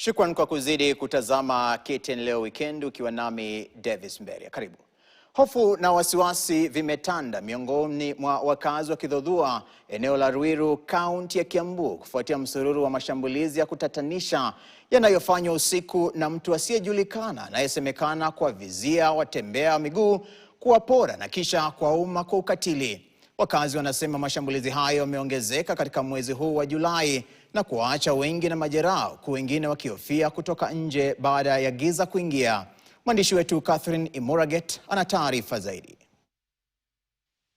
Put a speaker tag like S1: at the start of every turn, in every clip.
S1: Shukran kwa kuzidi kutazama KTN Leo Weekend ukiwa nami Davis Mberia. Karibu. Hofu na wasiwasi vimetanda miongoni mwa wakazi wa Kidhodhua, eneo la Ruiru, kaunti ya Kiambu, kufuatia msururu wa mashambulizi ya kutatanisha yanayofanywa usiku na mtu asiyejulikana anayesemekana kuwavizia watembea miguu, kuwapora na kisha kuwauma kwa ukatili. Wakazi wanasema mashambulizi hayo yameongezeka katika mwezi huu wa Julai na kuwaacha wengi na majeraha, huku wengine wakihofia kutoka nje baada ya giza kuingia. Mwandishi wetu Catherine Imoraget ana taarifa zaidi.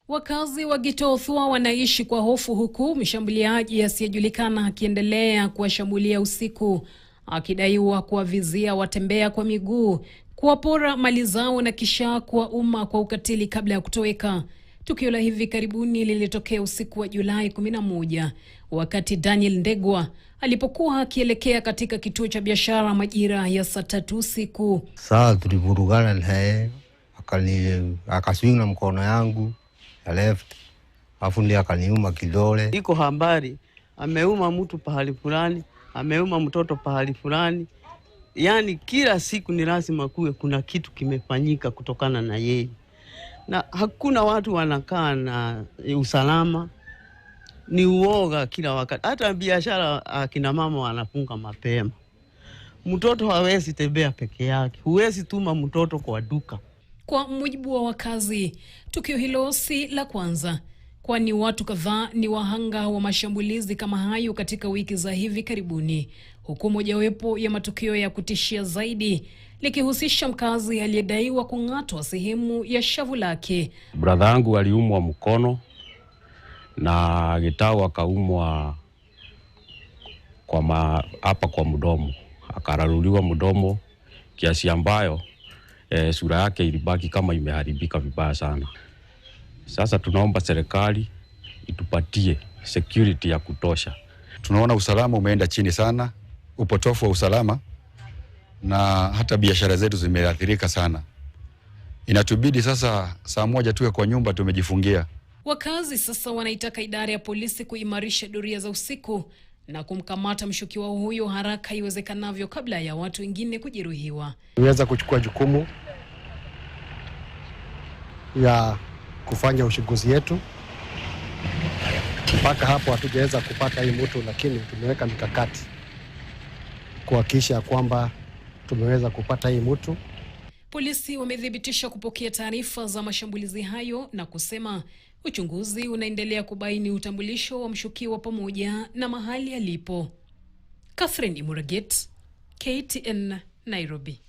S2: Wakazi wa Gitothua wanaishi kwa hofu, huku mshambuliaji asiyejulikana akiendelea kuwashambulia usiku, akidaiwa kuwavizia watembea kwa miguu, kuwapora mali zao na kisha kuwauma kwa ukatili kabla ya kutoweka. Tukio la hivi karibuni lilitokea usiku wa Julai 11 wakati Daniel Ndegwa alipokuwa akielekea katika kituo cha biashara majira ya saa 3 usiku.
S3: Saa tulivurugana naye, akaswing na mkono yangu ya left, afu ndiye akaniuma kidole.
S4: Iko habari ameuma mtu pahali fulani, ameuma mtoto pahali fulani. Yani kila siku ni lazima kuwe kuna kitu kimefanyika kutokana na yeye. Na hakuna watu wanakaa na usalama, ni uoga kila wakati. Hata biashara akina mama wanafunga mapema. Mtoto hawezi tembea peke yake, huwezi tuma mtoto kwa duka.
S2: Kwa mujibu wa wakazi, tukio hilo si la kwanza, kwani watu kadhaa ni wahanga wa mashambulizi kama hayo katika wiki za hivi karibuni, huku mojawapo ya matukio ya kutishia zaidi likihusisha mkazi aliyedaiwa kung'atwa sehemu ya shavu lake.
S5: Brother yangu aliumwa mkono na Gitau akaumwa hapa kwa mdomo, akararuliwa mdomo kiasi ambayo sura yake ilibaki kama imeharibika vibaya sana. Sasa tunaomba serikali itupatie security ya kutosha.
S6: Tunaona usalama umeenda chini sana, upotofu wa usalama, na hata biashara zetu zimeathirika sana. Inatubidi sasa saa moja tuwe kwa nyumba tumejifungia.
S2: Wakazi sasa wanaitaka idara ya polisi kuimarisha doria za usiku na kumkamata mshukiwa huyo haraka iwezekanavyo kabla ya watu wengine kujeruhiwa.
S7: Tuweza kuchukua jukumu ya kufanya uchunguzi yetu. Mpaka hapo hatujaweza kupata hii mtu, lakini tumeweka mikakati kuhakikisha kwamba tumeweza kupata hii mtu.
S2: Polisi wamethibitisha kupokea taarifa za mashambulizi hayo na kusema uchunguzi unaendelea kubaini utambulisho wa mshukiwa pamoja na mahali alipo. Catherine Imoraget, KTN, Nairobi.